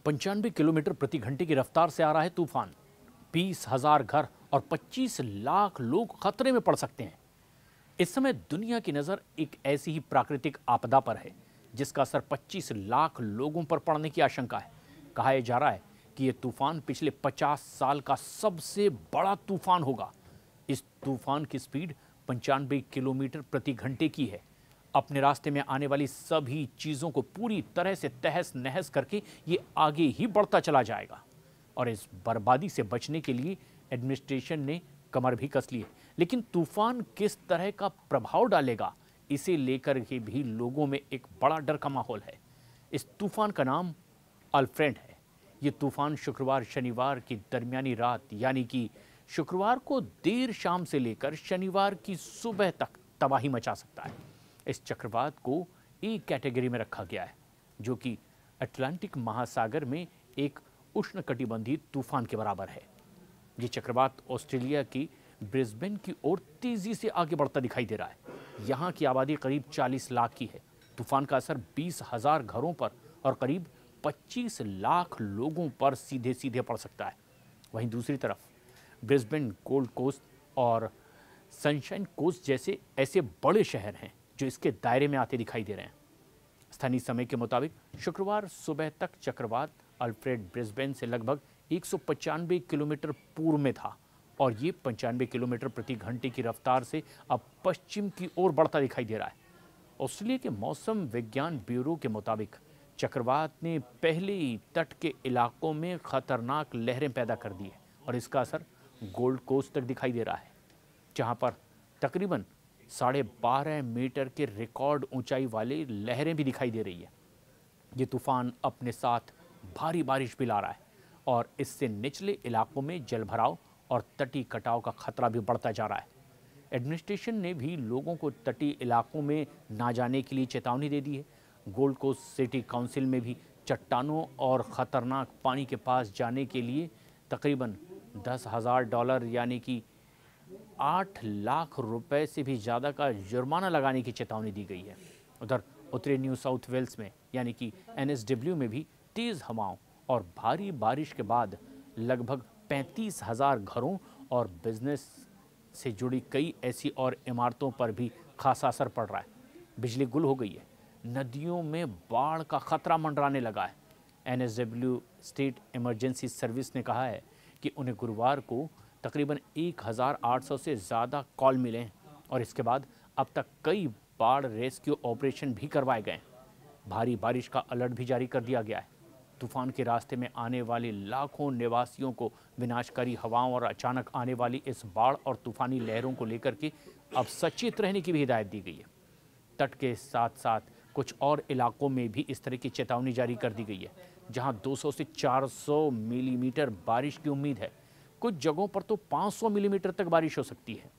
95 kilometre प्रति घंटे की रफ्तार से आ रहा है तूफान। 20,000 घर और 25 लाख लोग खतरे में पड़ सकते हैं। इस समय दुनिया की नजर एक ऐसी ही प्राकृतिक आपदा पर है जिसका असर 25 लाख लोगों पर पड़ने की आशंका है। कहा जा रहा है कि यह तूफान पिछले 50 साल का सबसे बड़ा तूफान होगा। इस तूफान की स्पीड 95 किलोमीटर प्रति घंटे की है। अपने रास्ते में आने वाली सभी चीजों को पूरी तरह से तहस नहस करके ये आगे ही बढ़ता चला जाएगा और इस बर्बादी से बचने के लिए एडमिनिस्ट्रेशन ने कमर भी कस ली है। लेकिन तूफान किस तरह का प्रभाव डालेगा, इसे लेकर के भी लोगों में एक बड़ा डर का माहौल है। इस तूफान का नाम अल्फ्रेड है। ये तूफान शुक्रवार शनिवार की दरमियानी रात यानी कि शुक्रवार को देर शाम से लेकर शनिवार की सुबह तक तबाही मचा सकता है। इस चक्रवात को ए कैटेगरी में रखा गया है जो कि अटलांटिक महासागर में एक उष्णकटिबंधीय तूफान के बराबर है। ये चक्रवात ऑस्ट्रेलिया की ब्रिस्बेन की ओर तेजी से आगे बढ़ता दिखाई दे रहा है। यहाँ की आबादी करीब 40 लाख की है। तूफान का असर 20,000 घरों पर और करीब 25 लाख लोगों पर सीधे सीधे पड़ सकता है। वहीं दूसरी तरफ ब्रिस्बेन, गोल्ड कोस्ट और सनशाइन कोस्ट जैसे ऐसे बड़े शहर हैं जो इसके दायरे में आते दिखाई दे रहे हैं। स्थानीय समय के मुताबिक शुक्रवार सुबह तक चक्रवात अल्फ्रेड ब्रिस्बेन से लगभग 195 किलोमीटर पूर्व में था और ये 95 किलोमीटर प्रति घंटे की रफ्तार से अब पश्चिम की ओर बढ़ता दिखाई दे रहा है। ऑस्ट्रेलिया के मौसम विज्ञान ब्यूरो के मुताबिक चक्रवात ने पहले ही तट के इलाकों में खतरनाक लहरें पैदा कर दी है और इसका असर गोल्ड कोस्ट तक दिखाई दे रहा है, जहां पर तकरीबन 12.5 मीटर के रिकॉर्ड ऊंचाई वाली लहरें भी दिखाई दे रही है। ये तूफान अपने साथ भारी बारिश भी ला रहा है और इससे निचले इलाकों में जलभराव और तटीय कटाव का खतरा भी बढ़ता जा रहा है। एडमिनिस्ट्रेशन ने भी लोगों को तटीय इलाकों में ना जाने के लिए चेतावनी दे दी है। गोल्ड कोस्ट सिटी काउंसिल में भी चट्टानों और ख़तरनाक पानी के पास जाने के लिए तकरीबन $10,000 यानी कि 8 लाख रुपए से भी ज़्यादा का जुर्माना लगाने की चेतावनी दी गई है। उधर उत्तरी न्यू साउथ वेल्स में यानी कि NSW में भी तेज़ हवाओं और भारी बारिश के बाद लगभग 35,000 घरों और बिजनेस से जुड़ी कई ऐसी और इमारतों पर भी खासा असर पड़ रहा है। बिजली गुल हो गई है। नदियों में बाढ़ का खतरा मंडराने लगा है। NSW स्टेट इमरजेंसी सर्विस ने कहा है कि उन्हें गुरुवार को तकरीबन 1,800 से ज़्यादा कॉल मिले हैं और इसके बाद अब तक कई बाढ़ रेस्क्यू ऑपरेशन भी करवाए गए हैं। भारी बारिश का अलर्ट भी जारी कर दिया गया है। तूफान के रास्ते में आने वाले लाखों निवासियों को विनाशकारी हवाओं और अचानक आने वाली इस बाढ़ और तूफानी लहरों को लेकर के अब सचेत रहने की भी हिदायत दी गई है। तट के साथ साथ कुछ और इलाकों में भी इस तरह की चेतावनी जारी कर दी गई है, जहां 200 से 400 मिलीमीटर बारिश की उम्मीद है। कुछ जगहों पर तो 500 मिलीमीटर तक बारिश हो सकती है।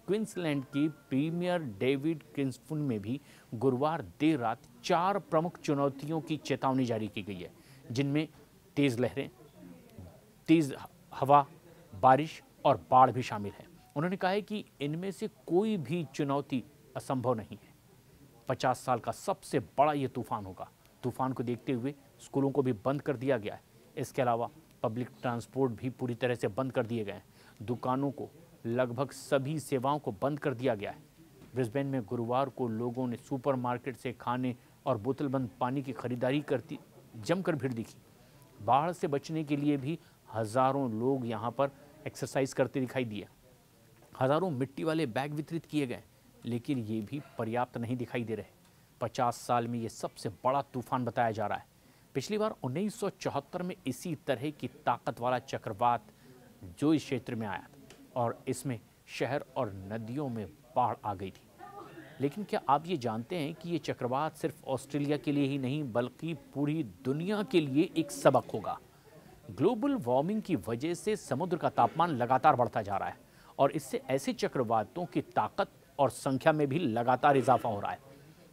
क्वींसलैंड की प्रीमियर डेविड किंग्सफुल में भी गुरुवार देर रात 4 प्रमुख चुनौतियों की चेतावनी जारी की गई है, जिनमें तेज़ लहरें, तेज़ हवा, बारिश और बाढ़ भी शामिल है। उन्होंने कहा है कि इनमें से कोई भी चुनौती असंभव नहीं है। 50 साल का सबसे बड़ा ये तूफान होगा। तूफान को देखते हुए स्कूलों को भी बंद कर दिया गया है। इसके अलावा पब्लिक ट्रांसपोर्ट भी पूरी तरह से बंद कर दिए गए हैं। दुकानों को, लगभग सभी सेवाओं को बंद कर दिया गया है। ब्रिस्बेन में गुरुवार को लोगों ने सुपरमार्केट से खाने और बोतलबंद पानी की खरीदारी करती जमकर भीड़ दिखी। बाढ़ से बचने के लिए भी हज़ारों लोग यहाँ पर एक्सरसाइज करते दिखाई दिए। हज़ारों मिट्टी वाले बैग वितरित किए गए, लेकिन ये भी पर्याप्त नहीं दिखाई दे रहे। 50 साल में ये सबसे बड़ा तूफान बताया जा रहा है। पिछली बार 1974 में इसी तरह की ताकत वाला चक्रवात जो इस क्षेत्र में आया था और इसमें शहर और नदियों में बाढ़ आ गई थी। लेकिन क्या आप ये जानते हैं कि ये चक्रवात सिर्फ ऑस्ट्रेलिया के लिए ही नहीं बल्कि पूरी दुनिया के लिए एक सबक होगा। ग्लोबल वार्मिंग की वजह से समुद्र का तापमान लगातार बढ़ता जा रहा है और इससे ऐसे चक्रवातों की ताकत और संख्या में भी लगातार इजाफा हो रहा है।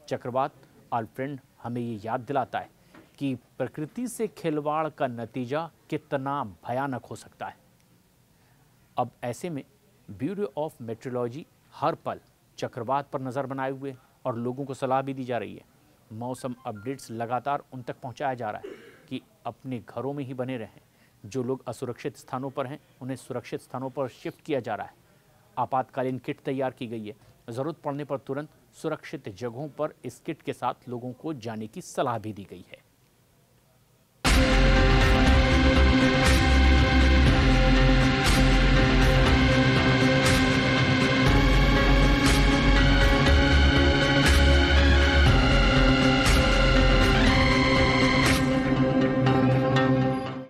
चक्रवात अल्फ्रेड हमें ये याद दिलाता है कि प्रकृति से खिलवाड़ का नतीजा कितना भयानक हो सकता है। अब ऐसे में ब्यूरो ऑफ मेट्रोलॉजी हर पल चक्रवात पर नज़र बनाए हुए और लोगों को सलाह भी दी जा रही है। मौसम अपडेट्स लगातार उन तक पहुंचाया जा रहा है। कि अपने घरों में ही बने रहें। जो लोग असुरक्षित स्थानों पर हैं, उन्हें सुरक्षित स्थानों पर शिफ्ट किया जा रहा है। आपातकालीन किट तैयार की गई है। ज़रूरत पड़ने पर तुरंत सुरक्षित जगहों पर इस किट के साथ लोगों को जाने की सलाह भी दी गई है।